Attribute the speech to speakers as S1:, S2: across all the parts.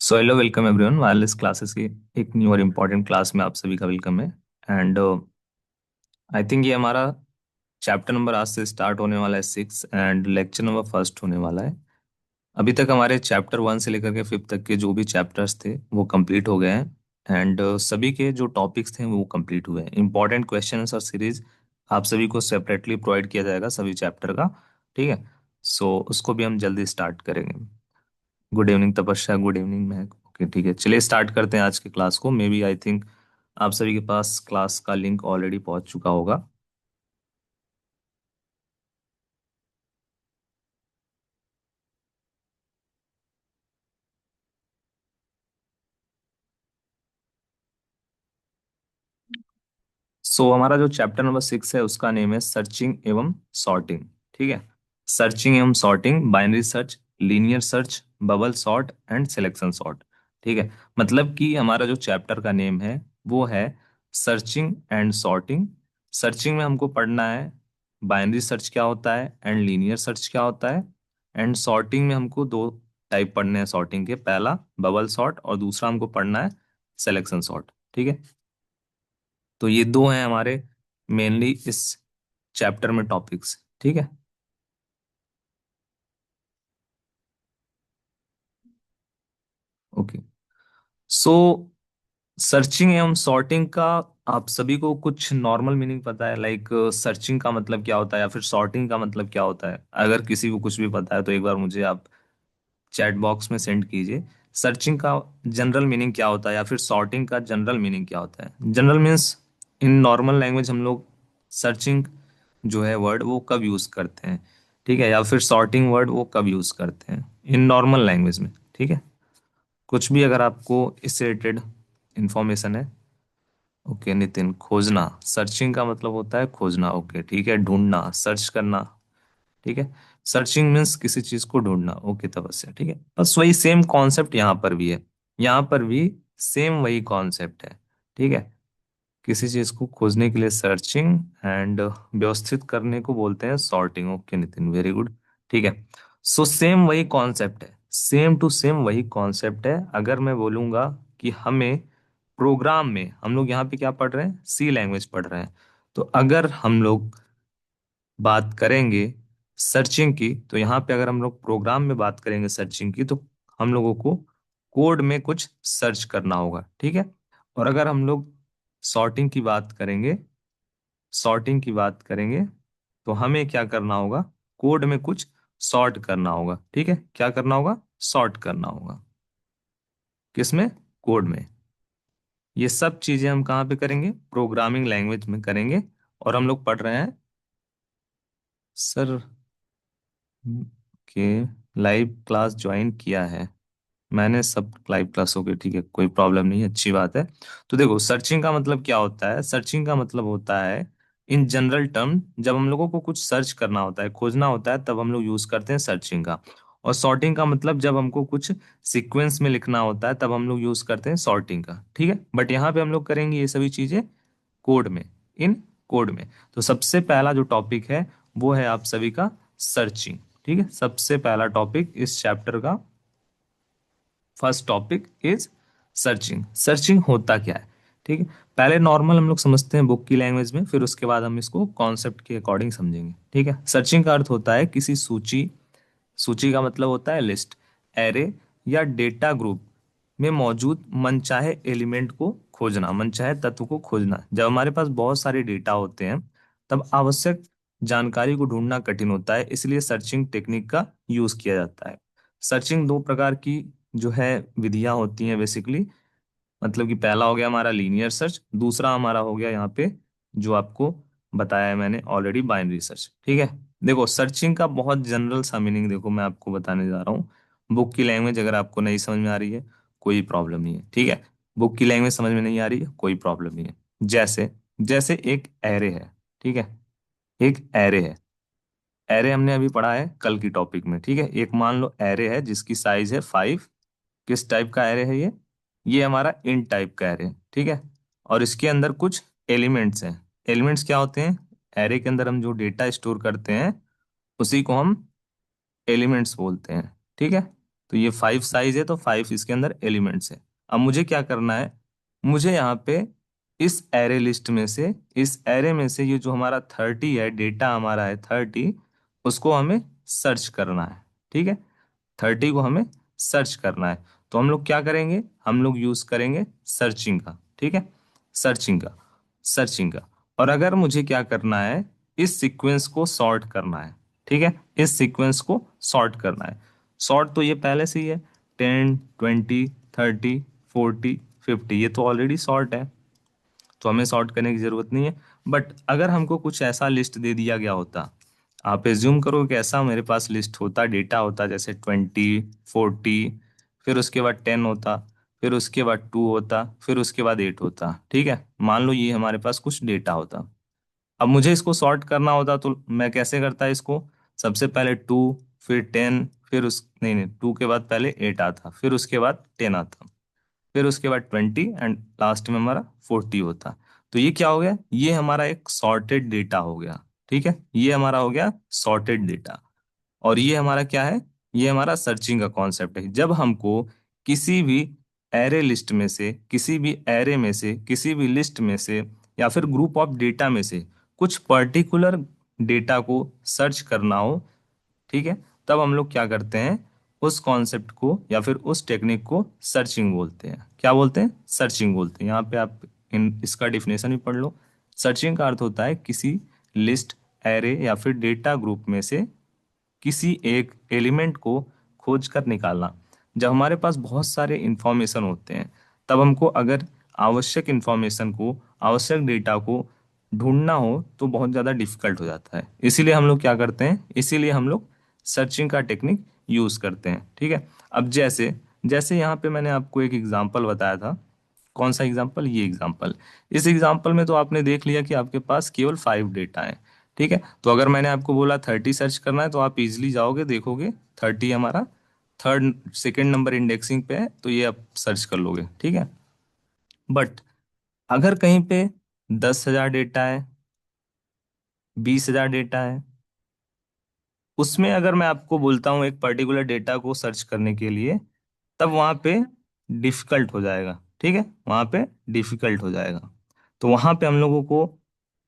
S1: So hello welcome everyone wireless classes की एक new और इम्पोर्टेंट क्लास में आप सभी का वेलकम है। एंड आई थिंक ये हमारा चैप्टर नंबर आज से स्टार्ट होने वाला है 6 एंड लेक्चर नंबर फर्स्ट होने वाला है। अभी तक हमारे चैप्टर 1 से लेकर के 5th तक के जो भी चैप्टर्स थे वो कंप्लीट हो गए हैं एंड सभी के जो टॉपिक्स थे वो कंप्लीट हुए हैं। इंपॉर्टेंट क्वेश्चंस और सीरीज आप सभी को सेपरेटली प्रोवाइड किया जाएगा सभी चैप्टर का। ठीक है। सो उसको भी हम जल्दी स्टार्ट करेंगे। गुड इवनिंग तपस्या, गुड इवनिंग महक। ओके ठीक है, चलिए स्टार्ट करते हैं आज के क्लास को। मे बी आई थिंक आप सभी के पास क्लास का लिंक ऑलरेडी पहुंच चुका होगा। सो हमारा जो चैप्टर नंबर 6 है उसका नेम है सर्चिंग एवं सॉर्टिंग। ठीक है। सर्चिंग एवं sorting, binary search, linear search, bubble sort and selection sort. ठीक है। मतलब कि हमारा जो चैप्टर का नेम है वो है सर्चिंग एंड सॉर्टिंग। सर्चिंग में हमको पढ़ना है बाइनरी सर्च क्या होता है एंड लीनियर सर्च क्या होता है। एंड सॉर्टिंग में हमको दो टाइप पढ़ने हैं सॉर्टिंग के, पहला बबल सॉर्ट और दूसरा हमको पढ़ना है सिलेक्शन सॉर्ट। ठीक है। तो ये दो हैं हमारे मेनली इस चैप्टर में टॉपिक्स। ठीक है। ओके। सो सर्चिंग एवं सॉर्टिंग का आप सभी को कुछ नॉर्मल मीनिंग पता है? लाइक सर्चिंग का मतलब क्या होता है या फिर सॉर्टिंग का मतलब क्या होता है? अगर किसी को कुछ भी पता है तो एक बार मुझे आप चैट बॉक्स में सेंड कीजिए। सर्चिंग का जनरल मीनिंग क्या होता है या फिर सॉर्टिंग का जनरल मीनिंग क्या होता है? General means in normal language हम लोग सर्चिंग जो है वर्ड वो कब यूज करते हैं, ठीक है, या फिर सॉर्टिंग वर्ड वो कब यूज करते हैं इन नॉर्मल लैंग्वेज में। ठीक है। कुछ भी अगर आपको इससे रिलेटेड इंफॉर्मेशन है। ओके नितिन, खोजना, सर्चिंग का मतलब होता है खोजना। ओके ठीक है, ढूंढना, सर्च करना। ठीक है। सर्चिंग मीन्स किसी चीज को ढूंढना। ओके तपस्या, ठीक है, बस वही सेम कॉन्सेप्ट यहाँ पर भी है। यहाँ पर भी सेम वही कॉन्सेप्ट है। ठीक है। किसी चीज को खोजने के लिए सर्चिंग एंड व्यवस्थित करने को बोलते हैं sorting. Okay Nitin, very good. ठीक है। सो सेम वही कॉन्सेप्ट है, सेम टू सेम वही कॉन्सेप्ट है। अगर मैं बोलूंगा कि हमें प्रोग्राम में, हम लोग यहाँ पे क्या पढ़ रहे हैं, सी लैंग्वेज पढ़ रहे हैं, तो अगर हम लोग बात करेंगे सर्चिंग की, तो यहाँ पे अगर हम लोग प्रोग्राम में बात करेंगे सर्चिंग की, तो हम लोगों को कोड में कुछ सर्च करना होगा। ठीक है। और अगर हम लोग सॉर्टिंग की बात करेंगे, सॉर्टिंग की बात करेंगे तो हमें क्या करना होगा, कोड में कुछ सॉर्ट करना होगा। ठीक है, क्या करना होगा, सॉर्ट करना होगा। किसमें, कोड में। ये सब चीजें हम कहाँ पे करेंगे, प्रोग्रामिंग लैंग्वेज में करेंगे। और हम लोग पढ़ रहे हैं सर के लाइव क्लास ज्वाइन किया है मैंने, सब लाइव क्लास हो गई। ठीक है, कोई प्रॉब्लम नहीं है, अच्छी बात है। तो देखो सर्चिंग का मतलब क्या होता है, सर्चिंग का मतलब होता है इन जनरल टर्म, जब हम लोगों को कुछ सर्च करना होता है, खोजना होता है, तब हम लोग यूज करते हैं सर्चिंग का। और सॉर्टिंग का मतलब जब हमको कुछ सीक्वेंस में लिखना होता है तब हम लोग यूज करते हैं सॉर्टिंग का। ठीक है, बट यहाँ पे हम लोग करेंगे ये सभी चीजें कोड में, इन कोड में। तो सबसे पहला जो टॉपिक है वो है आप सभी का सर्चिंग। ठीक है, सबसे पहला टॉपिक इस चैप्टर का first topic is searching. Searching होता क्या है? ठीक है, पहले नॉर्मल हम लोग समझते हैं बुक की लैंग्वेज में, फिर उसके बाद हम इसको कॉन्सेप्ट के अकॉर्डिंग समझेंगे। ठीक है। सर्चिंग का अर्थ होता है किसी सूची, सूची का मतलब होता है लिस्ट, एरे या डेटा ग्रुप में मौजूद मनचाहे एलिमेंट को खोजना, मनचाहे तत्व को खोजना। जब हमारे पास बहुत सारे डेटा होते हैं तब आवश्यक जानकारी को ढूंढना कठिन होता है, इसलिए सर्चिंग टेक्निक का यूज किया जाता है। सर्चिंग दो प्रकार की जो है विधियां होती हैं बेसिकली। मतलब कि पहला हो गया हमारा लीनियर सर्च, दूसरा हमारा हो गया यहाँ पे जो आपको बताया है मैंने ऑलरेडी, बाइनरी सर्च। ठीक है। देखो सर्चिंग का बहुत जनरल सा मीनिंग देखो मैं आपको बताने जा रहा हूँ। बुक की लैंग्वेज अगर आपको नहीं समझ में आ रही है कोई प्रॉब्लम नहीं है। ठीक है, बुक की लैंग्वेज समझ में नहीं आ रही है कोई प्रॉब्लम नहीं है। जैसे, जैसे एक एरे है। ठीक है, एक एरे है। एरे हमने अभी पढ़ा है कल की टॉपिक में। ठीक है, एक मान लो एरे है जिसकी साइज है 5। किस टाइप का एरे है ये हमारा int टाइप का एरे है। ठीक है। और इसके अंदर कुछ एलिमेंट्स हैं। एलिमेंट्स क्या होते हैं, एरे के अंदर हम जो डेटा स्टोर करते हैं उसी को हम एलिमेंट्स बोलते हैं। ठीक है। तो ये 5 साइज है, तो 5 इसके अंदर एलिमेंट्स है। अब मुझे क्या करना है, मुझे यहाँ पे इस एरे लिस्ट में से, इस एरे में से ये जो हमारा 30 है, डेटा हमारा है 30, उसको हमें सर्च करना है। ठीक है, 30 को हमें सर्च करना है। तो हम लोग क्या करेंगे, हम लोग यूज करेंगे सर्चिंग का। ठीक है, सर्चिंग का, सर्चिंग का। और अगर मुझे क्या करना है, इस सीक्वेंस को सॉर्ट करना है। ठीक है, इस सीक्वेंस को सॉर्ट करना है। सॉर्ट तो ये पहले से ही है, 10, 20, 30, 40, 50, ये तो ऑलरेडी सॉर्ट है, तो हमें सॉर्ट करने की जरूरत नहीं है। बट अगर हमको कुछ ऐसा लिस्ट दे दिया गया होता, आप एज्यूम करो कि ऐसा मेरे पास लिस्ट होता, डेटा होता, जैसे 20, 40, फिर उसके बाद 10 होता, फिर उसके बाद 2 होता, फिर उसके बाद 8 होता। ठीक है, मान लो ये हमारे पास कुछ डेटा होता। अब मुझे इसको सॉर्ट करना होता, तो मैं कैसे करता इसको, सबसे पहले 2, फिर 10, फिर उस नहीं नहीं 2 के बाद पहले 8 आता, फिर उसके बाद 10 आता, फिर उसके बाद 20, एंड लास्ट में हमारा 40 होता। तो ये क्या हो गया, ये हमारा एक सॉर्टेड डेटा हो गया। ठीक है, ये हमारा हो गया सॉर्टेड डेटा। और ये हमारा क्या है, ये हमारा सर्चिंग का कॉन्सेप्ट है। जब हमको किसी भी एरे लिस्ट में से, किसी भी एरे में से, किसी भी लिस्ट में से, या फिर ग्रुप ऑफ डेटा में से कुछ पर्टिकुलर डेटा को सर्च करना हो, ठीक है, तब हम लोग क्या करते हैं, उस कॉन्सेप्ट को या फिर उस टेक्निक को सर्चिंग बोलते हैं। क्या बोलते हैं, सर्चिंग बोलते हैं। यहाँ पे आप इसका डिफिनेशन भी पढ़ लो। सर्चिंग का अर्थ होता है किसी लिस्ट, एरे या फिर डेटा ग्रुप में से किसी एक एलिमेंट को खोज कर निकालना। जब हमारे पास बहुत सारे इंफॉर्मेशन होते हैं, तब हमको अगर आवश्यक इंफॉर्मेशन को, आवश्यक डेटा को ढूंढना हो तो बहुत ज़्यादा डिफिकल्ट हो जाता है। इसीलिए हम लोग क्या करते हैं, इसीलिए हम लोग सर्चिंग का टेक्निक यूज़ करते हैं। ठीक है, अब जैसे जैसे यहाँ पे मैंने आपको एक एग्जांपल बताया था। कौन सा एग्जांपल, ये एग्जांपल। इस एग्जांपल में तो आपने देख लिया कि आपके पास केवल 5 डेटा है। ठीक है, तो अगर मैंने आपको बोला 30 सर्च करना है, तो आप इजिली जाओगे, देखोगे 30 हमारा थर्ड सेकेंड नंबर इंडेक्सिंग पे है, तो ये आप सर्च कर लोगे। ठीक है, बट अगर कहीं पे 10,000 डेटा है, 20,000 डेटा है, उसमें अगर मैं आपको बोलता हूँ एक पर्टिकुलर डेटा को सर्च करने के लिए, तब वहां पे डिफिकल्ट हो जाएगा। ठीक है, वहां पे डिफिकल्ट हो जाएगा। तो वहां पे हम लोगों को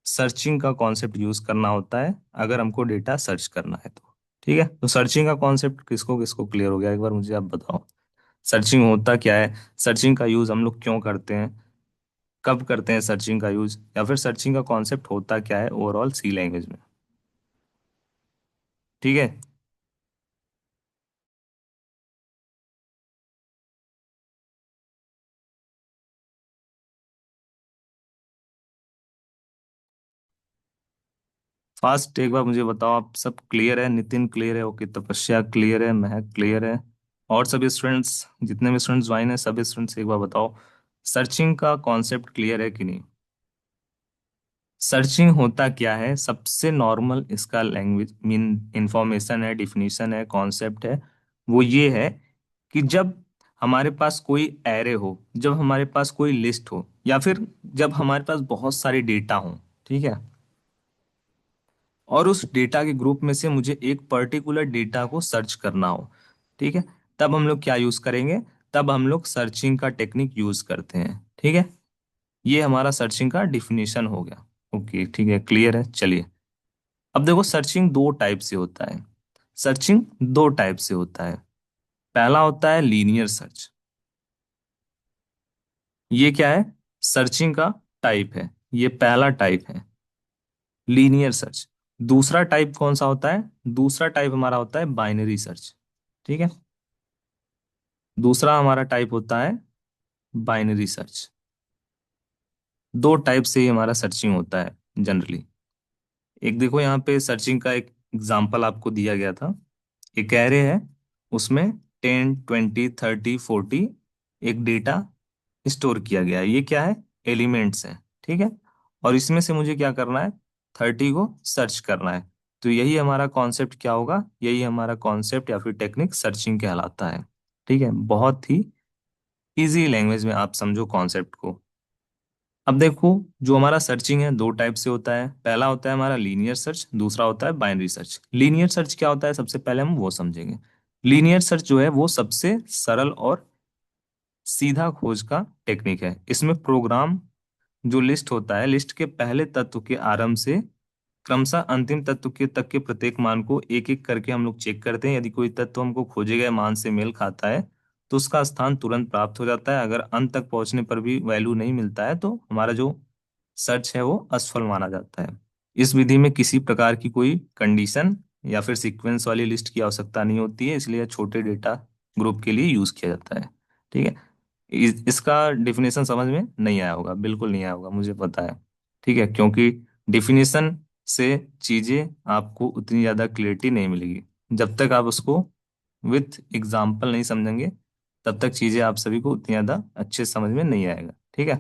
S1: सर्चिंग का कॉन्सेप्ट यूज करना होता है, अगर हमको डेटा सर्च करना है तो। ठीक है, तो सर्चिंग का कॉन्सेप्ट किसको किसको क्लियर हो गया, एक बार मुझे आप बताओ। सर्चिंग होता क्या है, सर्चिंग का यूज हम लोग क्यों करते हैं, कब करते हैं सर्चिंग का यूज, या फिर सर्चिंग का कॉन्सेप्ट होता क्या है ओवरऑल सी लैंग्वेज में। ठीक है, फास्ट एक बार मुझे बताओ, आप सब क्लियर है, नितिन क्लियर है, ओके, तपस्या क्लियर है, महक क्लियर है, और सभी स्टूडेंट्स, जितने भी स्टूडेंट्स ज्वाइन है, सभी स्टूडेंट्स एक बार बताओ, सर्चिंग का कॉन्सेप्ट क्लियर है कि नहीं। सर्चिंग होता क्या है, सबसे नॉर्मल इसका लैंग्वेज मीन इंफॉर्मेशन है, डिफिनीशन है, कॉन्सेप्ट है, वो ये है कि जब हमारे पास कोई एरे हो, जब हमारे पास कोई लिस्ट हो, या फिर जब हमारे पास बहुत सारे डेटा हो, ठीक है, और उस डेटा के ग्रुप में से मुझे एक पर्टिकुलर डेटा को सर्च करना हो, ठीक है, तब हम लोग क्या यूज करेंगे, तब हम लोग सर्चिंग का टेक्निक यूज करते हैं। ठीक है, ये हमारा सर्चिंग का डिफिनीशन हो गया। ओके, ठीक है, क्लियर है, चलिए। अब देखो, सर्चिंग दो टाइप से होता है। सर्चिंग दो टाइप से होता है। पहला होता है लीनियर सर्च। ये क्या है, सर्चिंग का टाइप है, ये पहला टाइप है, लीनियर सर्च। दूसरा टाइप कौन सा होता है, दूसरा टाइप हमारा होता है बाइनरी सर्च। ठीक है, दूसरा हमारा टाइप होता है बाइनरी सर्च। दो टाइप से ही हमारा सर्चिंग होता है जनरली। एक देखो, यहाँ पे सर्चिंग का एक एग्जांपल आपको दिया गया था। एक एरे है, उसमें 10, 20, 30, 40 एक डेटा स्टोर किया गया है। ये क्या है, एलिमेंट्स है। ठीक है, और इसमें से मुझे क्या करना है, 30 को सर्च करना है। तो यही हमारा कॉन्सेप्ट क्या होगा, यही हमारा कॉन्सेप्ट या फिर टेक्निक सर्चिंग कहलाता है। ठीक है, बहुत ही इजी लैंग्वेज में आप समझो कॉन्सेप्ट को। अब देखो, जो हमारा सर्चिंग है दो टाइप से होता है। पहला होता है हमारा लीनियर सर्च, दूसरा होता है बाइनरी सर्च। लीनियर सर्च क्या होता है, सबसे पहले हम वो समझेंगे। लीनियर सर्च जो है वो सबसे सरल और सीधा खोज का टेक्निक है। इसमें प्रोग्राम जो लिस्ट होता है, लिस्ट के पहले तत्व के आरंभ से क्रमशः अंतिम तत्व के तक के प्रत्येक मान को एक एक करके हम लोग चेक करते हैं। यदि कोई तत्व हमको खोजे गए मान से मेल खाता है तो उसका स्थान तुरंत प्राप्त हो जाता है। अगर अंत तक पहुंचने पर भी वैल्यू नहीं मिलता है तो हमारा जो सर्च है वो असफल माना जाता है। इस विधि में किसी प्रकार की कोई कंडीशन या फिर सीक्वेंस वाली लिस्ट की आवश्यकता नहीं होती है, इसलिए छोटे डेटा ग्रुप के लिए यूज किया जाता है। ठीक है। इसका डेफिनेशन समझ में नहीं आया होगा, बिल्कुल नहीं आया होगा, मुझे पता है। ठीक है, क्योंकि डेफिनेशन से चीजें आपको उतनी ज्यादा क्लियरिटी नहीं मिलेगी। जब तक आप उसको विथ एग्जाम्पल नहीं समझेंगे तब तक चीजें आप सभी को उतनी ज्यादा अच्छे से समझ में नहीं आएगा। ठीक है।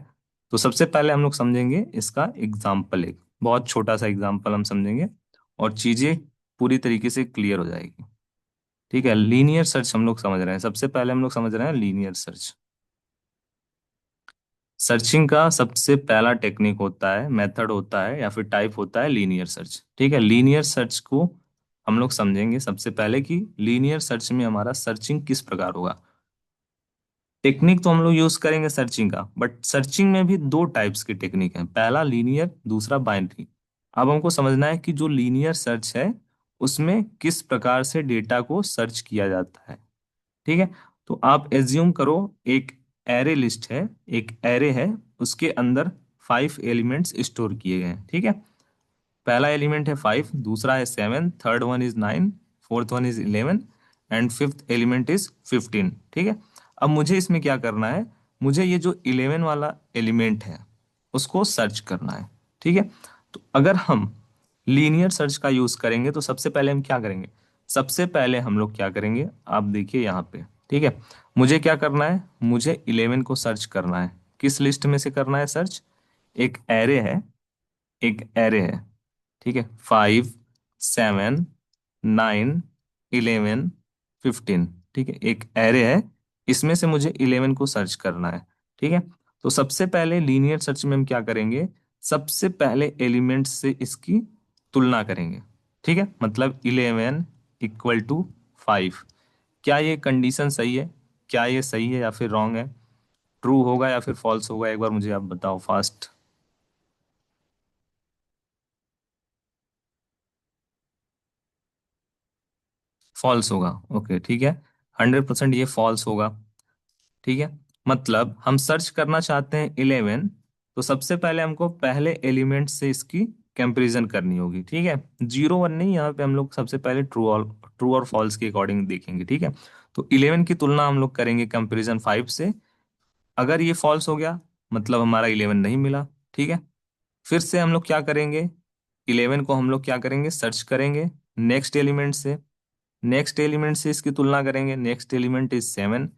S1: तो सबसे पहले हम लोग समझेंगे इसका एग्जाम्पल, एक बहुत छोटा सा एग्जाम्पल हम समझेंगे और चीजें पूरी तरीके से क्लियर हो जाएगी। ठीक है। लीनियर सर्च हम लोग समझ रहे हैं, सबसे पहले हम लोग समझ रहे हैं लीनियर सर्च। सर्चिंग का सबसे पहला टेक्निक होता है, मेथड होता है या फिर टाइप होता है लीनियर सर्च। ठीक है। लीनियर सर्च को हम लोग समझेंगे सबसे पहले कि लीनियर सर्च में हमारा सर्चिंग किस प्रकार होगा। टेक्निक तो हम लोग यूज करेंगे सर्चिंग का, बट सर्चिंग में भी दो टाइप्स की टेक्निक है, पहला लीनियर, दूसरा बाइनरी। अब हमको समझना है कि जो लीनियर सर्च है उसमें किस प्रकार से डेटा को सर्च किया जाता है। ठीक है। तो आप एज्यूम करो एक एरे लिस्ट है, एक एरे है, उसके अंदर 5 एलिमेंट्स स्टोर किए गए हैं। ठीक है। पहला एलिमेंट है 5, दूसरा है 7, third one is 9, fourth one is 11 and fifth element is 15। ठीक है। अब मुझे इसमें क्या करना है, मुझे ये जो 11 वाला एलिमेंट है उसको सर्च करना है। ठीक है। तो अगर हम लीनियर सर्च का यूज करेंगे तो सबसे पहले हम क्या करेंगे, सबसे पहले हम लोग क्या करेंगे, आप देखिए यहाँ पे। ठीक है। मुझे क्या करना है, मुझे 11 को सर्च करना है। किस लिस्ट में से करना है सर्च, एक एरे है, एक एरे है। ठीक है। 5, 7, 9, 11, 15। ठीक है, एक एरे है, इसमें से मुझे 11 को सर्च करना है। ठीक है। तो सबसे पहले लीनियर सर्च में हम क्या करेंगे, सबसे पहले एलिमेंट से इसकी तुलना करेंगे। ठीक है, मतलब 11 = 5। क्या ये कंडीशन सही है, क्या ये सही है या फिर रॉन्ग है, ट्रू होगा या फिर फॉल्स होगा, एक बार मुझे आप बताओ फास्ट। फॉल्स होगा। ओके, ठीक है। 100% ये फॉल्स होगा। ठीक है। मतलब हम सर्च करना चाहते हैं 11, तो सबसे पहले हमको पहले एलिमेंट से इसकी कंपैरिजन करनी होगी। ठीक है। 0 1 नहीं, यहाँ पे हम लोग सबसे पहले ट्रू और फॉल्स के अकॉर्डिंग देखेंगे। ठीक है। तो 11 की तुलना हम लोग करेंगे कंपैरिजन 5 से। अगर ये फॉल्स हो गया मतलब हमारा 11 नहीं मिला। ठीक है। फिर से हम लोग क्या करेंगे, 11 को हम लोग क्या करेंगे, सर्च करेंगे नेक्स्ट एलिमेंट से। नेक्स्ट एलिमेंट से इसकी तुलना करेंगे, नेक्स्ट एलिमेंट इज 7।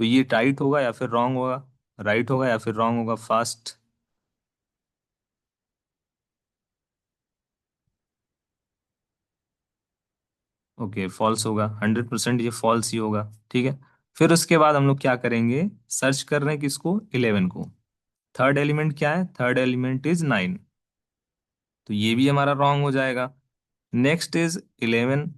S1: तो ये राइट होगा या फिर रॉन्ग होगा, राइट होगा या फिर रॉन्ग होगा, फास्ट। ओके, फॉल्स होगा, 100% ये फॉल्स ही होगा। ठीक है। फिर उसके बाद हम लोग क्या करेंगे, सर्च कर रहे हैं किसको, 11 को। थर्ड एलिमेंट क्या है, थर्ड एलिमेंट इज 9। तो ये भी हमारा रॉन्ग हो जाएगा। Next is 11।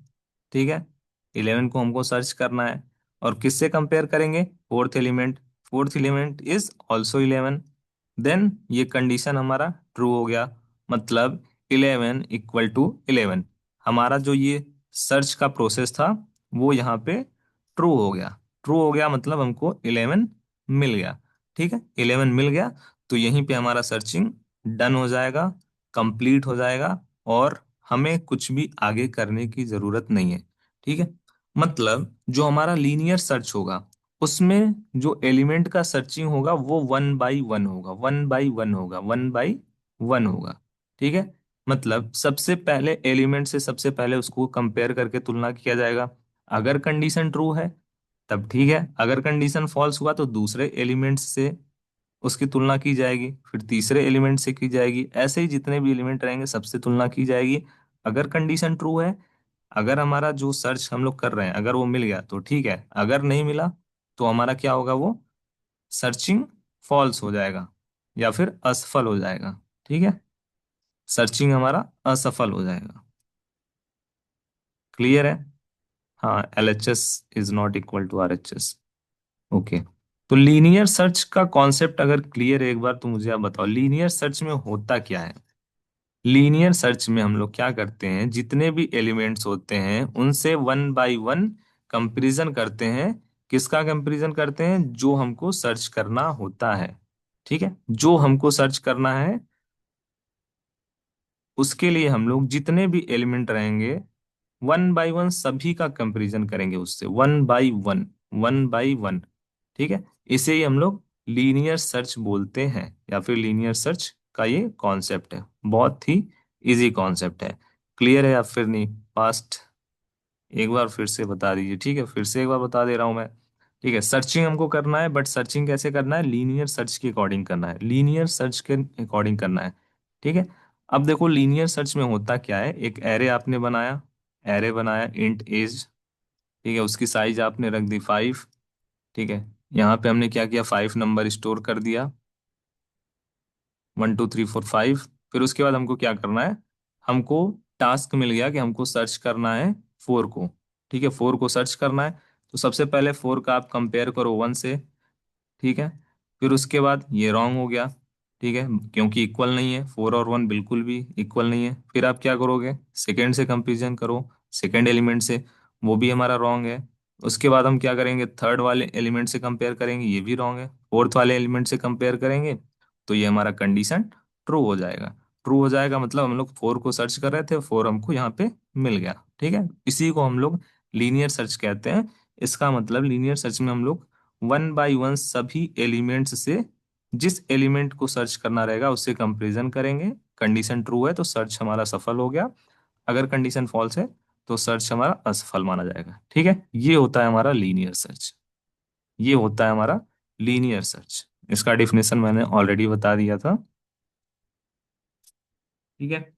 S1: ठीक है। 11 को हमको सर्च करना है और किससे कंपेयर करेंगे, fourth element. Fourth element is also 11। Then ये कंडीशन हमारा ट्रू हो गया, मतलब 11 = 11। हमारा जो ये सर्च का प्रोसेस था वो यहाँ पे ट्रू हो गया। ट्रू हो गया मतलब हमको 11 मिल गया। ठीक है, 11 मिल गया। तो यहीं पे हमारा सर्चिंग डन हो जाएगा, कंप्लीट हो जाएगा और हमें कुछ भी आगे करने की जरूरत नहीं है। ठीक है। मतलब जो हमारा लीनियर सर्च होगा उसमें जो एलिमेंट का सर्चिंग होगा वो 1 बाई 1 होगा, 1 बाई 1 होगा, 1 बाई 1 होगा। ठीक है। मतलब सबसे पहले एलिमेंट से सबसे पहले उसको कंपेयर करके तुलना किया जाएगा। अगर कंडीशन ट्रू है तब ठीक है, अगर कंडीशन फॉल्स हुआ तो दूसरे एलिमेंट से उसकी तुलना की जाएगी, फिर तीसरे एलिमेंट से की जाएगी, ऐसे ही जितने भी एलिमेंट रहेंगे सबसे तुलना की जाएगी। अगर कंडीशन ट्रू है, अगर हमारा जो सर्च हम लोग कर रहे हैं अगर वो मिल गया तो ठीक है, अगर नहीं मिला तो हमारा क्या होगा, वो सर्चिंग फॉल्स हो जाएगा या फिर असफल हो जाएगा। ठीक है, सर्चिंग हमारा असफल हो जाएगा। क्लियर है। हाँ, LHS is not equal to RHS। Okay. तो लीनियर सर्च का कॉन्सेप्ट अगर क्लियर है एक बार तो मुझे आप बताओ, लीनियर सर्च में होता क्या है। लीनियर सर्च में हम लोग क्या करते हैं, जितने भी एलिमेंट्स होते हैं उनसे वन बाय वन कंपैरिजन करते हैं। किसका कंपैरिजन करते हैं, जो हमको सर्च करना होता है। ठीक है, जो हमको सर्च करना है उसके लिए हम लोग जितने भी एलिमेंट रहेंगे वन बाय वन सभी का कंपैरिजन करेंगे उससे, one by one, one by one. ठीक है, इसे ही हम लोग लीनियर सर्च बोलते हैं, या फिर लीनियर सर्च का ये कॉन्सेप्ट है। बहुत ही इजी कॉन्सेप्ट है। क्लियर है या फिर नहीं, फास्ट एक बार फिर से बता दीजिए। ठीक है, फिर से एक बार बता दे रहा हूं मैं। ठीक है, सर्चिंग हमको करना है, बट सर्चिंग कैसे करना है, लीनियर सर्च के अकॉर्डिंग करना है, लीनियर सर्च के अकॉर्डिंग करना है। ठीक है। अब देखो लीनियर सर्च में होता क्या है, एक एरे आपने बनाया, एरे बनाया इंट एज। ठीक है, उसकी साइज आपने रख दी 5। ठीक है, यहाँ पे हमने क्या किया, 5 नंबर स्टोर कर दिया, 1 2 3 4 5। फिर उसके बाद हमको क्या करना है, हमको टास्क मिल गया कि हमको सर्च करना है 4 को। ठीक है, 4 को सर्च करना है। तो सबसे पहले 4 का आप कंपेयर करो 1 से। ठीक है, फिर उसके बाद ये रॉन्ग हो गया। ठीक है, क्योंकि इक्वल नहीं है, 4 और 1 बिल्कुल भी इक्वल नहीं है। फिर आप क्या करोगे, सेकेंड से कंपेरिजन करो, सेकेंड एलिमेंट से, वो भी हमारा रॉन्ग है। उसके बाद हम क्या करेंगे, थर्ड वाले एलिमेंट से कंपेयर करेंगे, ये भी रॉन्ग है। फोर्थ वाले एलिमेंट से कंपेयर करेंगे तो ये हमारा कंडीशन ट्रू हो जाएगा। ट्रू हो जाएगा मतलब हम लोग 4 को सर्च कर रहे थे, 4 हमको यहाँ पे मिल गया। ठीक है, इसी को हम लोग लीनियर सर्च कहते हैं। इसका मतलब लीनियर सर्च में हम लोग वन बाय वन सभी एलिमेंट्स से जिस एलिमेंट को सर्च करना रहेगा उससे कंपैरिजन करेंगे। कंडीशन ट्रू है तो सर्च हमारा सफल हो गया, अगर कंडीशन फॉल्स है तो सर्च हमारा असफल माना जाएगा। ठीक है, ये होता है हमारा लीनियर सर्च। ये होता है हमारा लीनियर सर्च। इसका डिफिनेशन मैंने ऑलरेडी बता दिया था। ठीक है,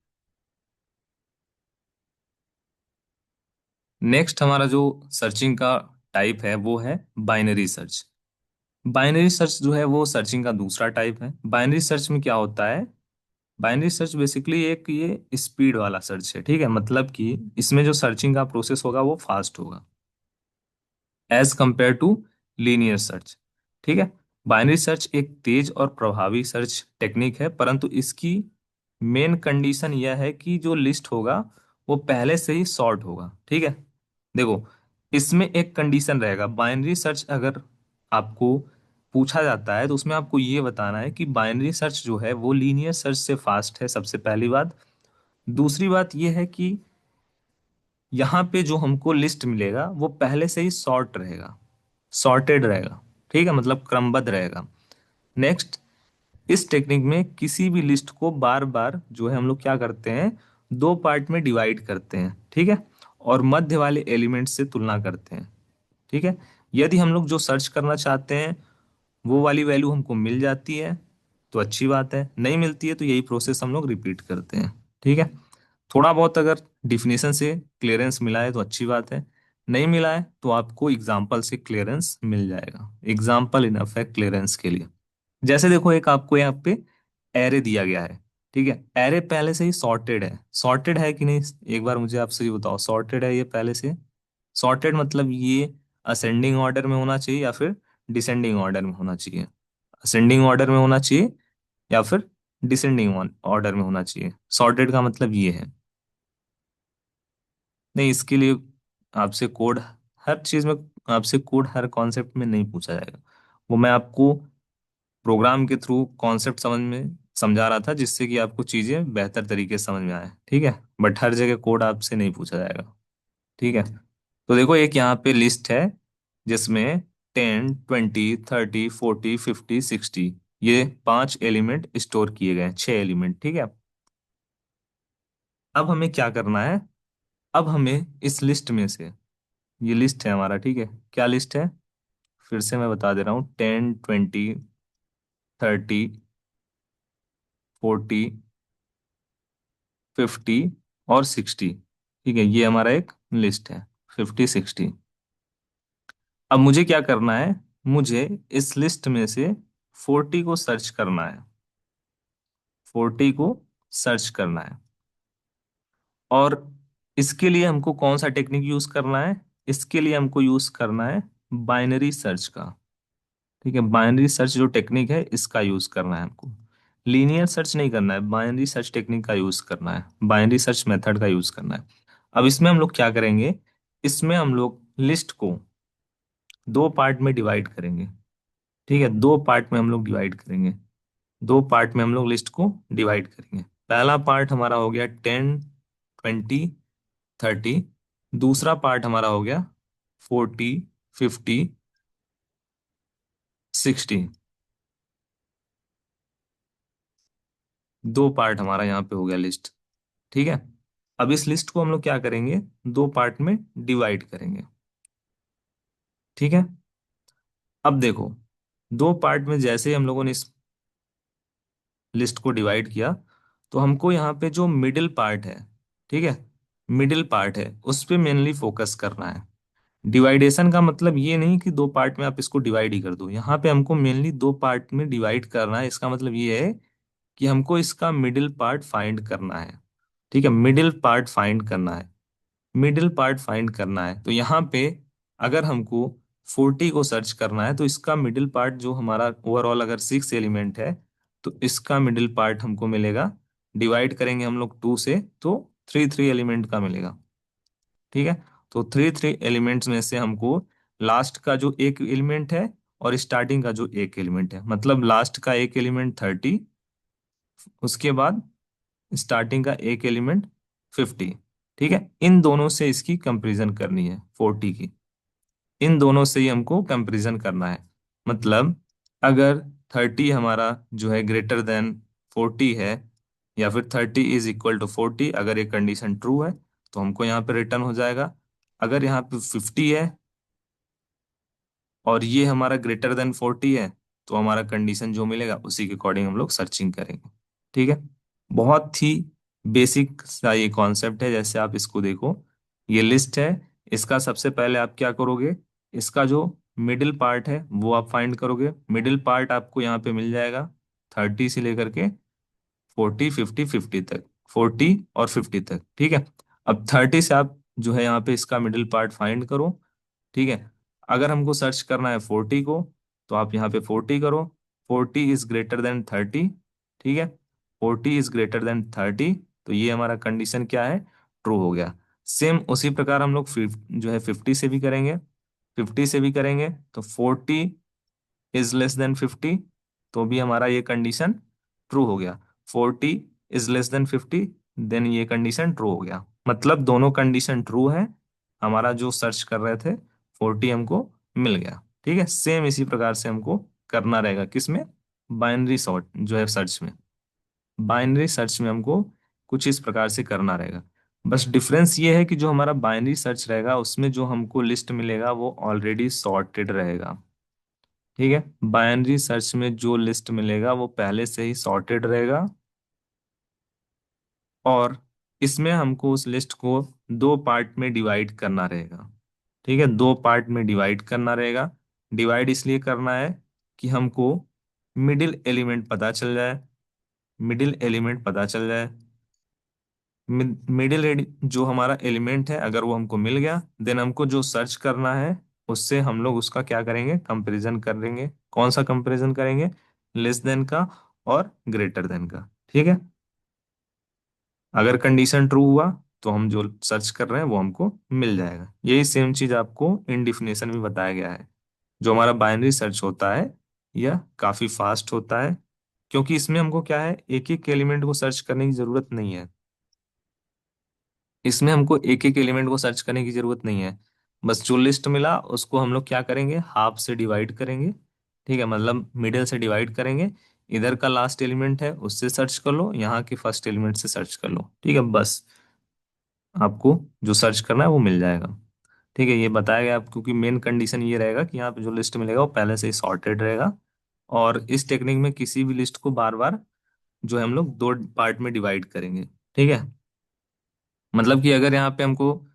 S1: नेक्स्ट हमारा जो सर्चिंग का टाइप है वो है बाइनरी सर्च। बाइनरी सर्च जो है वो सर्चिंग का दूसरा टाइप है। बाइनरी सर्च में क्या होता है, बाइनरी सर्च बेसिकली एक ये स्पीड वाला सर्च है। ठीक है, मतलब कि इसमें जो सर्चिंग का प्रोसेस होगा वो फास्ट होगा as compare to linear search. ठीक है, बाइनरी सर्च एक तेज और प्रभावी सर्च टेक्निक है, परंतु इसकी मेन कंडीशन यह है कि जो लिस्ट होगा वो पहले से ही सॉर्ट होगा। ठीक है, देखो इसमें एक कंडीशन रहेगा, बाइनरी सर्च अगर आपको पूछा जाता है तो उसमें आपको ये बताना है कि बाइनरी सर्च जो है वो लीनियर सर्च से फास्ट है, सबसे पहली बात। दूसरी बात ये है कि यहाँ पे जो हमको लिस्ट मिलेगा वो पहले से ही सॉर्ट रहेगा, सॉर्टेड रहेगा। ठीक है, मतलब क्रमबद्ध रहेगा। नेक्स्ट, इस टेक्निक में किसी भी लिस्ट को बार बार जो है हम लोग क्या करते हैं, दो पार्ट में डिवाइड करते हैं। ठीक है, और मध्य वाले एलिमेंट से तुलना करते हैं। ठीक है, यदि हम लोग जो सर्च करना चाहते हैं वो वाली वैल्यू हमको मिल जाती है तो अच्छी बात है, नहीं मिलती है तो यही प्रोसेस हम लोग रिपीट करते हैं। ठीक है, थोड़ा बहुत अगर डिफिनेशन से क्लियरेंस मिला है तो अच्छी बात है, नहीं मिला है तो आपको एग्जाम्पल से क्लियरेंस मिल जाएगा। एग्जाम्पल इनफ है क्लियरेंस के लिए। जैसे देखो एक आपको यहाँ पे एरे दिया गया है। ठीक है, एरे पहले से ही सॉर्टेड है, सॉर्टेड है कि नहीं, एक बार मुझे आपसे ये बताओ, सॉर्टेड है ये पहले से। सॉर्टेड मतलब ये असेंडिंग ऑर्डर में होना चाहिए या फिर डिसेंडिंग ऑर्डर में होना चाहिए, असेंडिंग ऑर्डर में होना चाहिए या फिर डिसेंडिंग ऑर्डर में होना चाहिए। सॉर्टेड का मतलब ये है। नहीं, इसके लिए आपसे कोड, हर चीज में आपसे कोड हर कॉन्सेप्ट में नहीं पूछा जाएगा। वो मैं आपको प्रोग्राम के थ्रू कॉन्सेप्ट समझ में समझा रहा था जिससे कि आपको चीजें बेहतर तरीके से समझ में आए। ठीक है, बट हर जगह कोड आपसे नहीं पूछा जाएगा। ठीक है, तो देखो एक यहाँ पे लिस्ट है जिसमें 10 20 30 40 50 60 ये 5 एलिमेंट स्टोर किए गए हैं, 6 एलिमेंट। ठीक है, अब हमें क्या करना है, अब हमें इस लिस्ट में से, ये लिस्ट है हमारा, ठीक है, क्या लिस्ट है, फिर से मैं बता दे रहा हूँ, 10 20 30 40 50 और 60। ठीक है, ये हमारा एक लिस्ट है, 50 60। अब मुझे क्या करना है, मुझे इस लिस्ट में से 40 को सर्च करना है, 40 को सर्च करना है। और इसके लिए हमको कौन सा टेक्निक यूज करना है, इसके लिए हमको यूज करना है बाइनरी सर्च का। ठीक है, बाइनरी सर्च जो टेक्निक है इसका यूज करना है हमको। लीनियर सर्च नहीं करना है, बाइनरी सर्च टेक्निक का यूज करना है, बाइनरी सर्च मेथड का यूज करना है। अब इसमें हम लोग क्या करेंगे, इसमें हम लोग लिस्ट को दो पार्ट में डिवाइड करेंगे। ठीक है, दो पार्ट में हम लोग डिवाइड करेंगे। दो पार्ट में हम लोग लिस्ट को डिवाइड करेंगे। पहला पार्ट हमारा हो गया 10, 20, 30। दूसरा पार्ट हमारा हो गया 40, 50, 60। दो पार्ट हमारा यहाँ पे हो गया लिस्ट। ठीक है, अब इस लिस्ट को हम लोग क्या करेंगे, दो पार्ट में डिवाइड करेंगे। ठीक है, अब देखो, दो पार्ट में जैसे ही हम लोगों ने इस लिस्ट को डिवाइड किया, तो हमको यहाँ पे जो मिडिल पार्ट है, ठीक है, मिडिल पार्ट है उस पे मेनली फोकस करना है। डिवाइडेशन का मतलब ये नहीं कि दो पार्ट में आप इसको डिवाइड ही कर दो, यहाँ पे हमको मेनली दो पार्ट में डिवाइड करना है। इसका मतलब ये है कि हमको इसका मिडिल पार्ट फाइंड करना है। ठीक है, मिडिल पार्ट फाइंड करना है। मिडिल पार्ट फाइंड करना है, तो यहाँ पे अगर हमको 40 को सर्च करना है, तो इसका मिडिल पार्ट जो हमारा ओवरऑल अगर 6 एलिमेंट है, तो इसका मिडिल पार्ट हमको मिलेगा, डिवाइड करेंगे हम लोग 2 से, तो 3 एलिमेंट का मिलेगा। ठीक है, तो 3 एलिमेंट्स में से हमको लास्ट का जो एक एलिमेंट है और स्टार्टिंग का जो एक एलिमेंट है, मतलब लास्ट का एक एलिमेंट 30, उसके बाद स्टार्टिंग का एक एलिमेंट 50। ठीक है, इन दोनों से इसकी कंपैरिजन करनी है 40 की। इन दोनों से ही हमको कंपैरिजन करना है। मतलब अगर 30 हमारा जो है ग्रेटर देन 40 है, या फिर 30 = 40, अगर ये कंडीशन ट्रू है तो हमको यहाँ पे रिटर्न हो जाएगा। अगर यहाँ पे 50 है और ये हमारा ग्रेटर देन 40 है, तो हमारा कंडीशन जो मिलेगा उसी के अकॉर्डिंग हम लोग सर्चिंग करेंगे। ठीक है, बहुत ही बेसिक सा ये कॉन्सेप्ट है। जैसे आप इसको देखो, ये लिस्ट है, इसका सबसे पहले आप क्या करोगे, इसका जो मिडिल पार्ट है वो आप फाइंड करोगे। मिडिल पार्ट आपको यहाँ पे मिल जाएगा 30 से लेकर के 40, 50, 50 तक, 40 और 50 तक। ठीक है, अब 30 से आप जो है यहाँ पे इसका मिडिल पार्ट फाइंड करो। ठीक है, अगर हमको सर्च करना है 40 को, तो आप यहाँ पे 40 करो। 40 इज ग्रेटर देन 30। ठीक है, 40 इज ग्रेटर देन 30, तो ये हमारा कंडीशन क्या है, ट्रू हो गया। सेम उसी प्रकार हम लोग जो है 50 से भी करेंगे। 50 से भी करेंगे तो 40 इज लेस देन 50, तो भी हमारा ये कंडीशन ट्रू हो गया। 40 इज लेस देन 50, देन ये कंडीशन ट्रू हो गया। मतलब दोनों कंडीशन ट्रू है, हमारा जो सर्च कर रहे थे 40 हमको मिल गया। ठीक है, सेम इसी प्रकार से हमको करना रहेगा किसमें, बाइनरी सॉर्ट जो है सर्च में। बाइनरी सर्च में हमको कुछ इस प्रकार से करना रहेगा। बस डिफरेंस ये है कि जो हमारा बाइनरी सर्च रहेगा उसमें जो हमको लिस्ट मिलेगा वो ऑलरेडी सॉर्टेड रहेगा। ठीक है, बाइनरी सर्च में जो लिस्ट मिलेगा वो पहले से ही सॉर्टेड रहेगा, और इसमें हमको उस लिस्ट को दो पार्ट में डिवाइड करना रहेगा। ठीक है, दो पार्ट में डिवाइड करना रहेगा। डिवाइड इसलिए करना है कि हमको मिडिल एलिमेंट पता चल जाए। मिडिल एलिमेंट पता चल जाए, मिडिल जो हमारा एलिमेंट है अगर वो हमको मिल गया, देन हमको जो सर्च करना है उससे हम लोग उसका क्या करेंगे, कंपैरिजन करेंगे। कौन सा कंपैरिजन करेंगे, लेस देन का और ग्रेटर देन का। ठीक है, अगर कंडीशन ट्रू हुआ तो हम जो सर्च कर रहे हैं वो हमको मिल जाएगा। यही सेम चीज आपको इन डिफिनेशन में बताया गया है। जो हमारा बाइनरी सर्च होता है यह काफी फास्ट होता है, क्योंकि इसमें हमको क्या है, एक एक एलिमेंट को सर्च करने की जरूरत नहीं है। इसमें हमको एक एक एलिमेंट को सर्च करने की जरूरत नहीं है। बस जो लिस्ट मिला उसको हम लोग क्या करेंगे, हाफ से डिवाइड करेंगे। ठीक है, मतलब मिडिल से डिवाइड करेंगे। इधर का लास्ट एलिमेंट है उससे सर्च कर लो, यहाँ के फर्स्ट एलिमेंट से सर्च कर लो। ठीक है, बस आपको जो सर्च करना है वो मिल जाएगा। ठीक है, ये बताया गया आपको, क्योंकि मेन कंडीशन ये रहेगा कि यहाँ पे जो लिस्ट मिलेगा वो पहले से ही सॉर्टेड रहेगा। और इस टेक्निक में किसी भी लिस्ट को बार बार जो है हम लोग दो पार्ट में डिवाइड करेंगे। ठीक है, मतलब कि अगर यहाँ पे हमको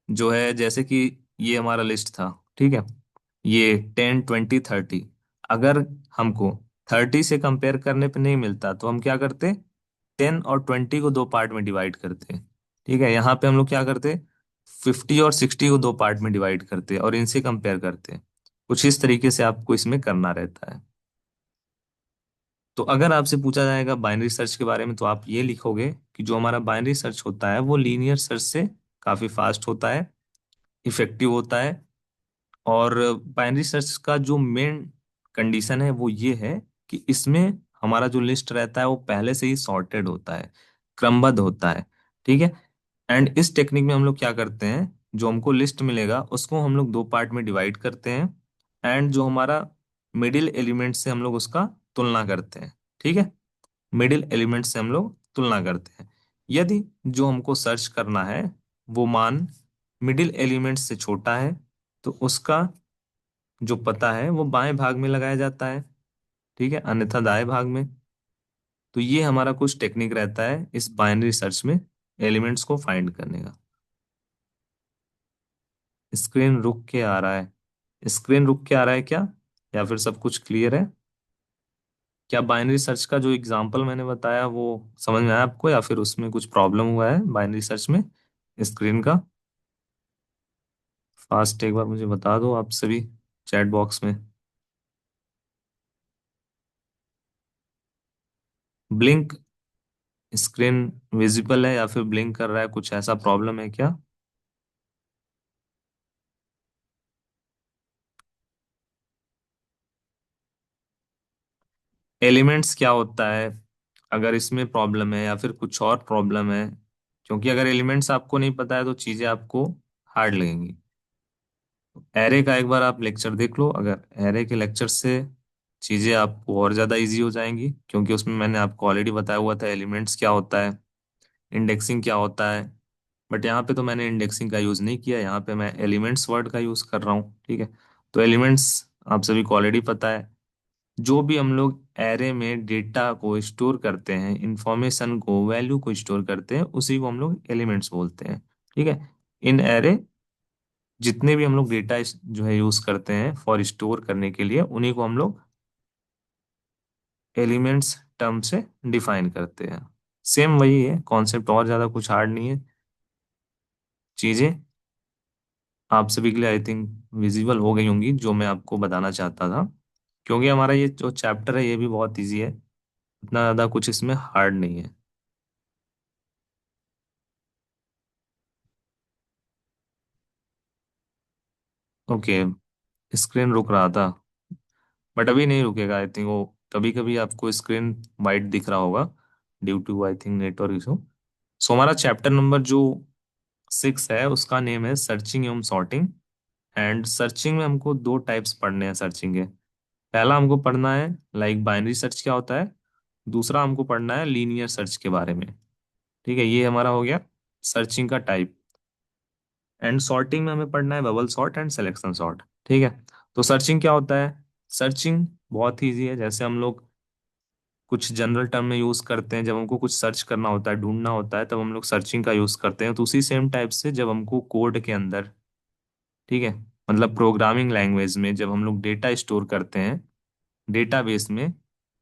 S1: जो है, जैसे कि ये हमारा लिस्ट था, ठीक है, ये 10, 20, 30, अगर हमको 30 से कंपेयर करने पे नहीं मिलता तो हम क्या करते, 10 और 20 को दो पार्ट में डिवाइड करते। ठीक है, यहाँ पे हम लोग क्या करते, 50 और 60 को दो पार्ट में डिवाइड करते हैं और इनसे कंपेयर करते हैं। कुछ इस तरीके से आपको इसमें करना रहता है। तो अगर आपसे पूछा जाएगा बाइनरी सर्च के बारे में, तो आप ये लिखोगे कि जो हमारा बाइनरी सर्च होता है वो लीनियर सर्च से काफी फास्ट होता है, इफेक्टिव होता है। और बाइनरी सर्च का जो मेन कंडीशन है वो ये है कि इसमें हमारा जो लिस्ट रहता है वो पहले से ही सॉर्टेड होता है, क्रमबद्ध होता है। ठीक है। एंड इस टेक्निक में हम लोग क्या करते हैं, जो हमको लिस्ट मिलेगा उसको हम लोग दो पार्ट में डिवाइड करते हैं। एंड जो हमारा मिडिल एलिमेंट से हम लोग उसका तुलना करते हैं। ठीक है। मिडिल एलिमेंट से हम लोग तुलना करते हैं। यदि जो हमको सर्च करना है वो मान मिडिल एलिमेंट से छोटा है, तो उसका जो पता है वो बाएं भाग में लगाया जाता है। ठीक है, अन्यथा दाएं भाग में। तो ये हमारा कुछ टेक्निक रहता है इस बाइनरी सर्च में एलिमेंट्स को फाइंड करने का। स्क्रीन रुक के आ रहा है, स्क्रीन रुक के आ रहा है क्या, या फिर सब कुछ क्लियर है? क्या बाइनरी सर्च का जो एग्जांपल मैंने बताया वो समझ में आया आपको, या फिर उसमें कुछ प्रॉब्लम हुआ है बाइनरी सर्च में स्क्रीन का? फास्ट एक बार मुझे बता दो आप सभी चैट बॉक्स में। ब्लिंक, स्क्रीन विजिबल है या फिर ब्लिंक कर रहा है, कुछ ऐसा प्रॉब्लम है क्या? एलिमेंट्स क्या होता है, अगर इसमें प्रॉब्लम है या फिर कुछ और प्रॉब्लम है? क्योंकि अगर एलिमेंट्स आपको नहीं पता है तो चीजें आपको हार्ड लगेंगी। एरे का एक बार आप लेक्चर देख लो, अगर एरे के लेक्चर से चीजें आपको और ज्यादा इजी हो जाएंगी, क्योंकि उसमें मैंने आपको ऑलरेडी बताया हुआ था एलिमेंट्स क्या होता है, इंडेक्सिंग क्या होता है। बट यहाँ पे तो मैंने इंडेक्सिंग का यूज नहीं किया, यहाँ पे मैं एलिमेंट्स वर्ड का यूज कर रहा हूँ। ठीक है। तो एलिमेंट्स आप सभी को ऑलरेडी पता है। जो भी हम लोग एरे में डेटा को स्टोर करते हैं, इंफॉर्मेशन को, वैल्यू को स्टोर करते हैं, उसी को हम लोग एलिमेंट्स बोलते हैं। ठीक है। इन एरे जितने भी हम लोग डेटा जो है यूज करते हैं फॉर स्टोर करने के लिए, उन्हीं को हम लोग एलिमेंट्स टर्म से डिफाइन करते हैं। सेम वही है कॉन्सेप्ट, और ज्यादा कुछ हार्ड नहीं है। चीजें आप सभी के लिए आई थिंक विजिबल हो गई होंगी जो मैं आपको बताना चाहता था, क्योंकि हमारा ये जो चैप्टर है ये भी बहुत इजी है, इतना ज्यादा कुछ इसमें हार्ड नहीं है। ओके, स्क्रीन रुक रहा था, बट अभी नहीं रुकेगा आई थिंक। वो कभी कभी आपको स्क्रीन वाइट दिख रहा होगा due to I think network issue. So हमारा चैप्टर नंबर जो 6 है उसका नेम है सर्चिंग एवं सॉर्टिंग। एंड सर्चिंग में हमको दो टाइप्स पढ़ने हैं सर्चिंग के। पहला हमको पढ़ना है लाइक बाइनरी सर्च क्या होता है, दूसरा हमको पढ़ना है लीनियर सर्च के बारे में। ठीक है, ये हमारा हो गया सर्चिंग का टाइप। एंड सॉर्टिंग में हमें पढ़ना है bubble sort and selection sort. ठीक है। तो सर्चिंग क्या होता है? सर्चिंग बहुत ही ईजी है। जैसे हम लोग कुछ जनरल टर्म में यूज करते हैं, जब हमको कुछ सर्च करना होता है, ढूंढना होता है, तब हम लोग सर्चिंग का यूज करते हैं। तो उसी सेम टाइप से जब हमको कोड के अंदर, ठीक है, मतलब प्रोग्रामिंग लैंग्वेज में जब हम लोग डेटा स्टोर करते हैं डेटाबेस में,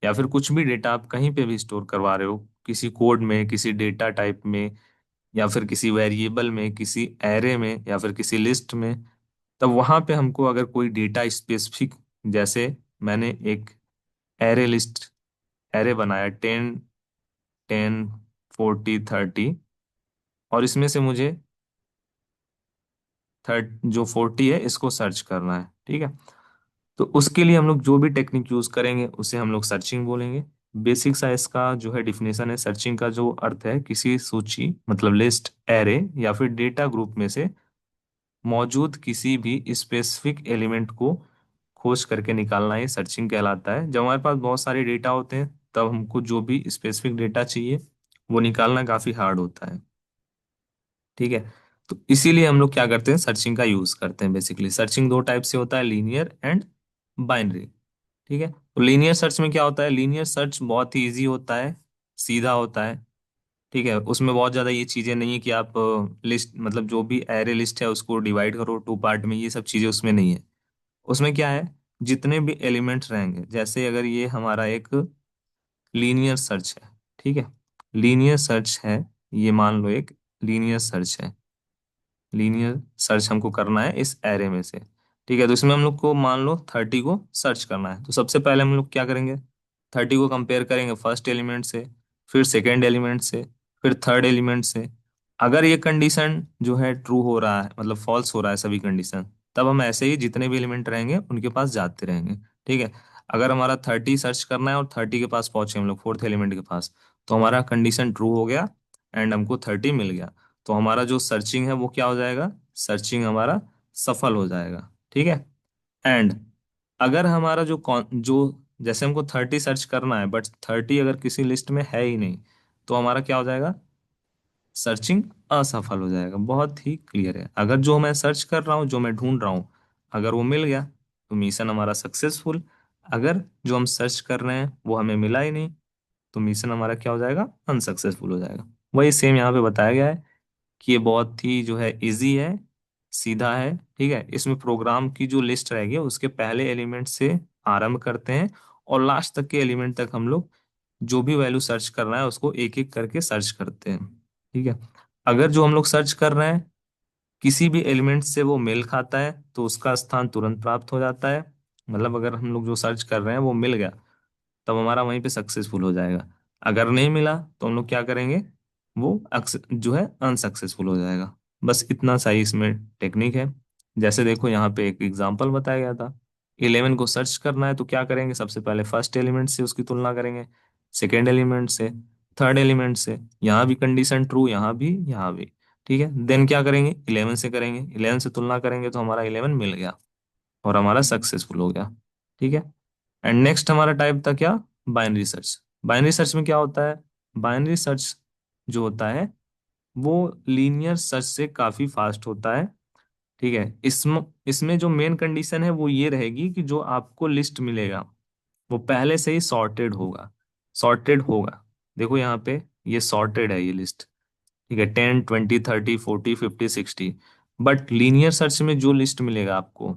S1: या फिर कुछ भी डेटा आप कहीं पे भी स्टोर करवा रहे हो, किसी कोड में, किसी डेटा टाइप में, या फिर किसी वेरिएबल में, किसी एरे में, या फिर किसी लिस्ट में, तब वहां पे हमको अगर कोई डेटा स्पेसिफिक, जैसे मैंने एक एरे लिस्ट, एरे बनाया 10, 10, 40, 30, और इसमें से मुझे थर्ड जो 40 है इसको सर्च करना है। ठीक है। तो उसके लिए हम लोग जो भी टेक्निक यूज करेंगे उसे हम लोग सर्चिंग बोलेंगे। बेसिक सा इसका जो है डिफिनेशन है, सर्चिंग का जो अर्थ है किसी सूची मतलब लिस्ट, एरे या फिर डेटा ग्रुप में से मौजूद किसी भी स्पेसिफिक एलिमेंट को खोज करके निकालना, ही सर्चिंग कहलाता है। जब हमारे पास बहुत सारे डेटा होते हैं तब हमको जो भी स्पेसिफिक डेटा चाहिए वो निकालना काफी हार्ड होता है। ठीक है। तो इसीलिए हम लोग क्या करते हैं, सर्चिंग का यूज करते हैं। बेसिकली सर्चिंग दो टाइप से होता है, लीनियर एंड बाइनरी। ठीक है। तो लीनियर सर्च में क्या होता है, लीनियर सर्च बहुत ही इजी होता है, सीधा होता है। ठीक है, उसमें बहुत ज्यादा ये चीजें नहीं है कि आप लिस्ट मतलब जो भी एरे लिस्ट है उसको डिवाइड करो टू पार्ट में, ये सब चीजें उसमें नहीं है। उसमें क्या है, जितने भी एलिमेंट्स रहेंगे, जैसे अगर ये हमारा एक लीनियर सर्च है, ठीक है, लीनियर सर्च है, ये मान लो एक लीनियर सर्च है। लीनियर सर्च हमको करना है इस एरे में से। ठीक है, तो इसमें हम लोग को मान लो 30 को सर्च करना है, तो सबसे पहले हम लोग क्या करेंगे, 30 को कंपेयर करेंगे फर्स्ट एलिमेंट से, फिर सेकेंड एलिमेंट से, फिर थर्ड एलिमेंट से। अगर ये कंडीशन जो है ट्रू हो रहा है, मतलब फॉल्स हो रहा है सभी कंडीशन, तब हम ऐसे ही जितने भी एलिमेंट रहेंगे उनके पास जाते रहेंगे। ठीक है, अगर हमारा 30 सर्च करना है और 30 के पास पहुंचे हम लोग फोर्थ एलिमेंट के पास, तो हमारा कंडीशन ट्रू हो गया एंड हमको 30 मिल गया। तो हमारा जो सर्चिंग है वो क्या हो जाएगा, सर्चिंग हमारा सफल हो जाएगा। ठीक है, एंड अगर हमारा जो जैसे हमको 30 सर्च करना है बट 30 अगर किसी लिस्ट में है ही नहीं, तो हमारा क्या हो जाएगा, सर्चिंग असफल हो जाएगा। बहुत ही क्लियर है, अगर जो मैं सर्च कर रहा हूँ, जो मैं ढूंढ रहा हूँ, अगर वो मिल गया तो मिशन हमारा सक्सेसफुल। अगर जो हम सर्च कर रहे हैं वो हमें मिला ही नहीं, तो मिशन हमारा क्या हो जाएगा, अनसक्सेसफुल हो जाएगा। वही सेम यहाँ पे बताया गया है कि ये बहुत ही जो है इजी है, सीधा है। ठीक है, इसमें प्रोग्राम की जो लिस्ट रहेगी उसके पहले एलिमेंट से आरंभ करते हैं और लास्ट तक के एलिमेंट तक हम लोग जो भी वैल्यू सर्च करना है उसको एक एक करके सर्च करते हैं। ठीक है, अगर जो हम लोग सर्च कर रहे हैं किसी भी एलिमेंट से वो मेल खाता है तो उसका स्थान तुरंत प्राप्त हो जाता है। मतलब अगर हम लोग जो सर्च कर रहे हैं वो मिल गया, तब हमारा वहीं पे सक्सेसफुल हो जाएगा। अगर नहीं मिला तो हम लोग क्या करेंगे, वो जो है अनसक्सेसफुल हो जाएगा। बस इतना सा ही इसमें टेक्निक है। जैसे देखो यहाँ पे एक एग्जांपल बताया गया था, 11 को सर्च करना है तो क्या करेंगे, सबसे पहले फर्स्ट एलिमेंट से उसकी तुलना करेंगे, सेकेंड एलिमेंट से, थर्ड एलिमेंट से, यहाँ भी कंडीशन ट्रू, यहाँ भी, यहाँ भी। ठीक है, देन क्या करेंगे, 11 से करेंगे, 11 से तुलना करेंगे तो हमारा 11 मिल गया और हमारा सक्सेसफुल हो गया। ठीक है, एंड नेक्स्ट हमारा टाइप था क्या, बाइनरी सर्च। बाइनरी सर्च में क्या होता है, बाइनरी सर्च जो होता है वो लीनियर सर्च से काफी फास्ट होता है। ठीक है, इसमें इसमें जो मेन कंडीशन है वो ये रहेगी कि जो आपको लिस्ट मिलेगा वो पहले से ही सॉर्टेड होगा, सॉर्टेड होगा। देखो यहाँ पे ये सॉर्टेड है ये लिस्ट। ठीक है, 10 20 30 40 50 60। बट लीनियर सर्च में जो लिस्ट मिलेगा आपको,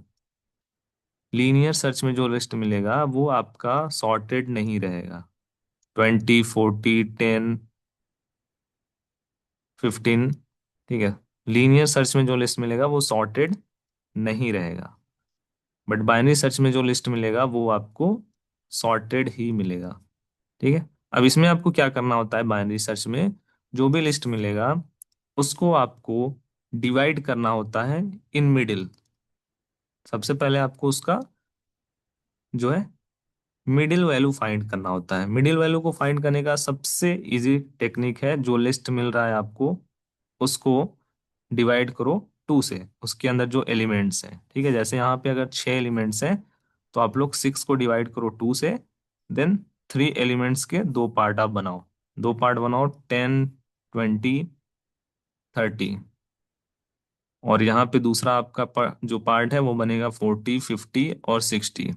S1: लीनियर सर्च में जो लिस्ट मिलेगा वो आपका सॉर्टेड नहीं रहेगा। 20 40 10 15। ठीक है, लीनियर सर्च में जो लिस्ट मिलेगा वो सॉर्टेड नहीं रहेगा, बट बाइनरी सर्च में जो लिस्ट मिलेगा वो आपको सॉर्टेड ही मिलेगा। ठीक है, अब इसमें आपको क्या करना होता है, बाइनरी सर्च में जो भी लिस्ट मिलेगा उसको आपको डिवाइड करना होता है इन मिडिल। सबसे पहले आपको उसका जो है मिडिल वैल्यू फाइंड करना होता है। मिडिल वैल्यू को फाइंड करने का सबसे इजी टेक्निक है, जो लिस्ट मिल रहा है आपको उसको डिवाइड करो 2 से, उसके अंदर जो एलिमेंट्स हैं। ठीक है, जैसे यहाँ पे अगर 6 एलिमेंट्स हैं तो आप लोग 6 को डिवाइड करो 2 से, देन 3 एलिमेंट्स के दो पार्ट आप बनाओ, दो पार्ट बनाओ, 10 20 30। और यहाँ पे दूसरा आपका जो पार्ट है वो बनेगा 40 50 और 60।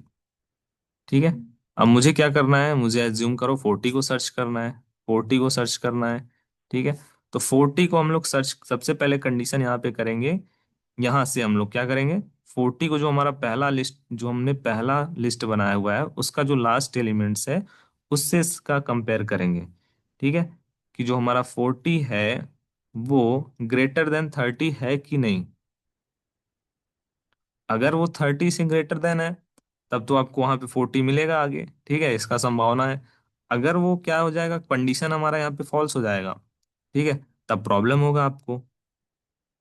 S1: ठीक है, अब मुझे क्या करना है, मुझे एज्यूम करो 40 को सर्च करना है, 40 को सर्च करना है। ठीक है, तो 40 को हम लोग सर्च, सबसे पहले कंडीशन यहाँ पे करेंगे, यहाँ से हम लोग क्या करेंगे, 40 को जो हमारा पहला लिस्ट, जो हमने पहला लिस्ट बनाया हुआ है उसका जो लास्ट एलिमेंट्स है उससे इसका कंपेयर करेंगे। ठीक है, कि जो हमारा 40 है वो ग्रेटर देन 30 है कि नहीं। अगर वो 30 से ग्रेटर देन है तब तो आपको वहां पे 40 मिलेगा आगे। ठीक है, इसका संभावना है। अगर वो क्या हो जाएगा, कंडीशन हमारा यहाँ पे फॉल्स हो जाएगा, ठीक है, तब प्रॉब्लम होगा आपको।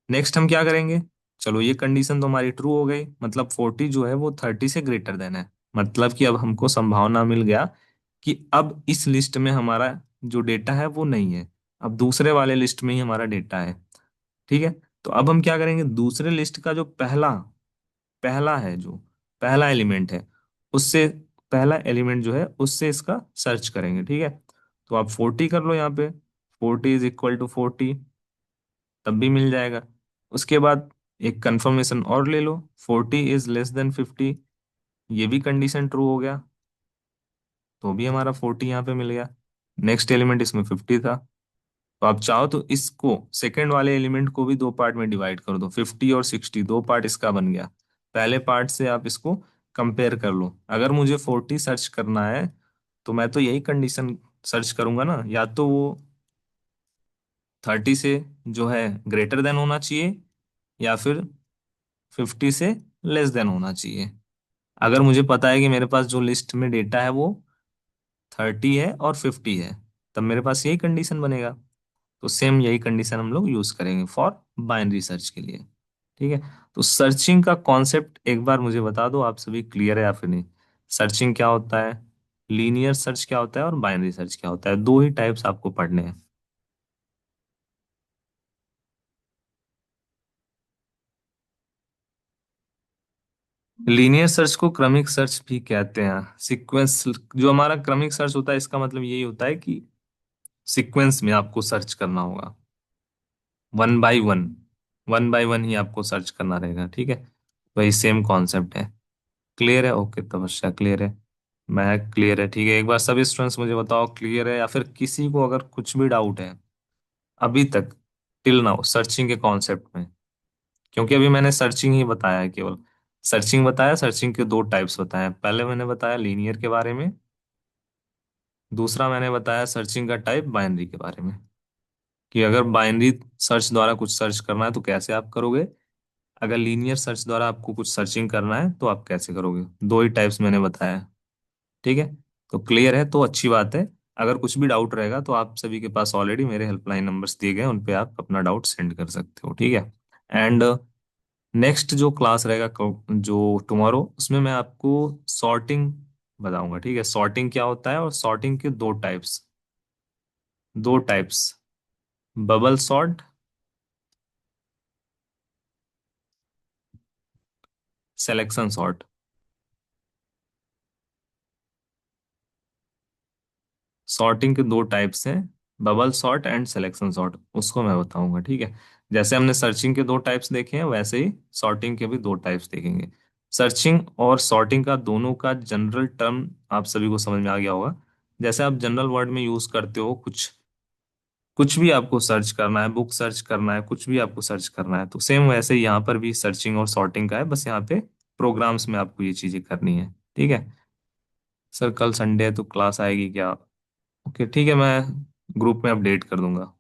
S1: नेक्स्ट हम क्या करेंगे, चलो ये कंडीशन तो हमारी ट्रू हो गई, मतलब 40 जो है वो 30 से ग्रेटर देन है। मतलब कि अब हमको संभावना मिल गया कि अब इस लिस्ट में हमारा जो डेटा है वो नहीं है, अब दूसरे वाले लिस्ट में ही हमारा डेटा है। ठीक है, तो अब हम क्या करेंगे, दूसरे लिस्ट का जो पहला पहला है, जो पहला एलिमेंट है उससे, पहला एलिमेंट जो है उससे इसका सर्च करेंगे। ठीक है, तो आप 40 कर लो यहाँ पे, 40 = 40, तब भी मिल जाएगा। उसके बाद एक कंफर्मेशन और ले लो, 40 << 50। ये भी कंडीशन ट्रू हो गया, तो भी हमारा 40 यहाँ पे मिल गया। नेक्स्ट एलिमेंट इसमें 50 था, तो आप चाहो तो इसको सेकंड वाले एलिमेंट को भी दो पार्ट में डिवाइड कर दो, 50 और 60 दो पार्ट इसका बन गया। पहले पार्ट से आप इसको कंपेयर कर लो। अगर मुझे 40 सर्च करना है तो मैं तो यही कंडीशन सर्च करूंगा ना, या तो वो 30 से जो है ग्रेटर देन होना चाहिए, या फिर 50 से लेस देन होना चाहिए। अगर मुझे पता है कि मेरे पास जो लिस्ट में डेटा है वो 30 है और 50 है, तब मेरे पास यही कंडीशन बनेगा। तो सेम यही कंडीशन हम लोग यूज करेंगे फॉर बाइनरी सर्च के लिए। ठीक है। तो सर्चिंग का कॉन्सेप्ट एक बार मुझे बता दो, आप सभी क्लियर है या फिर नहीं? सर्चिंग क्या होता है, लीनियर सर्च क्या होता है और बाइनरी सर्च क्या होता है, दो ही टाइप्स आपको पढ़ने हैं। लीनियर सर्च को क्रमिक सर्च भी कहते हैं। सीक्वेंस, जो हमारा क्रमिक सर्च होता है इसका मतलब यही होता है कि सीक्वेंस में आपको सर्च करना होगा, one by one, one by one ही आपको सर्च करना रहेगा। ठीक है, वही सेम कॉन्सेप्ट है। क्लियर है? ओके, तपस्या क्लियर है, मैं क्लियर है। ठीक है, एक बार सभी स्टूडेंट्स मुझे बताओ क्लियर है, या फिर किसी को अगर कुछ भी डाउट है अभी तक, टिल नाउ सर्चिंग के कॉन्सेप्ट में। क्योंकि अभी मैंने सर्चिंग ही बताया है केवल, सर्चिंग बताया, सर्चिंग के दो टाइप्स बताए। पहले मैंने बताया लीनियर के बारे में, दूसरा मैंने बताया सर्चिंग का टाइप बाइनरी के बारे में, कि अगर बाइनरी सर्च द्वारा कुछ सर्च करना है तो कैसे आप करोगे, अगर लीनियर सर्च द्वारा आपको कुछ सर्चिंग करना है तो आप कैसे करोगे। दो ही टाइप्स मैंने बताया। ठीक है, तो क्लियर है तो अच्छी बात है। अगर कुछ भी डाउट रहेगा तो आप सभी के पास ऑलरेडी मेरे हेल्पलाइन नंबर्स दिए गए हैं, उन पे आप अपना डाउट सेंड कर सकते हो। ठीक है। एंड नेक्स्ट जो क्लास रहेगा जो टुमारो, उसमें मैं आपको सॉर्टिंग बताऊंगा। ठीक है, सॉर्टिंग क्या होता है और सॉर्टिंग के दो टाइप्स, दो types, bubble sort, selection sort. Sorting के दो टाइप्स हैं, bubble sort and selection sort, उसको मैं बताऊंगा। ठीक है, जैसे हमने सर्चिंग के दो टाइप्स देखे हैं वैसे ही सॉर्टिंग के भी दो टाइप्स देखेंगे। सर्चिंग और सॉर्टिंग का दोनों का जनरल टर्म आप सभी को समझ में आ गया होगा। जैसे आप जनरल वर्ड में यूज करते हो कुछ, कुछ भी आपको सर्च करना है, बुक सर्च करना है, कुछ भी आपको सर्च करना है, तो सेम वैसे ही यहाँ पर भी सर्चिंग और सॉर्टिंग का है, बस यहाँ पे प्रोग्राम्स में आपको ये चीजें करनी है। ठीक है। सर कल संडे है तो क्लास आएगी क्या? ओके ठीक है, मैं ग्रुप में अपडेट कर दूंगा।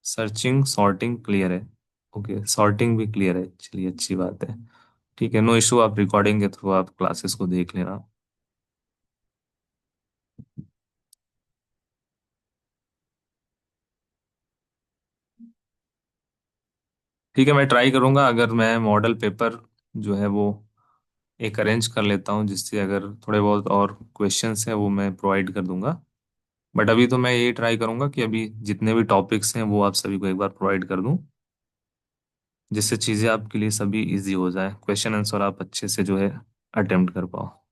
S1: सर्चिंग सॉर्टिंग क्लियर है, ओके सॉर्टिंग भी क्लियर है, चलिए अच्छी बात है। ठीक है, नो इशू, आप रिकॉर्डिंग के थ्रू आप क्लासेस को देख लेना। ठीक है, मैं ट्राई करूंगा, अगर मैं मॉडल पेपर जो है वो एक अरेंज कर लेता हूँ, जिससे अगर थोड़े बहुत और क्वेश्चंस हैं वो मैं प्रोवाइड कर दूंगा। बट अभी तो मैं यही ट्राई करूंगा कि अभी जितने भी टॉपिक्स हैं वो आप सभी को एक बार प्रोवाइड कर दूं, जिससे चीज़ें आपके लिए सभी इजी हो जाए, क्वेश्चन आंसर आप अच्छे से जो है अटेम्प्ट कर पाओ।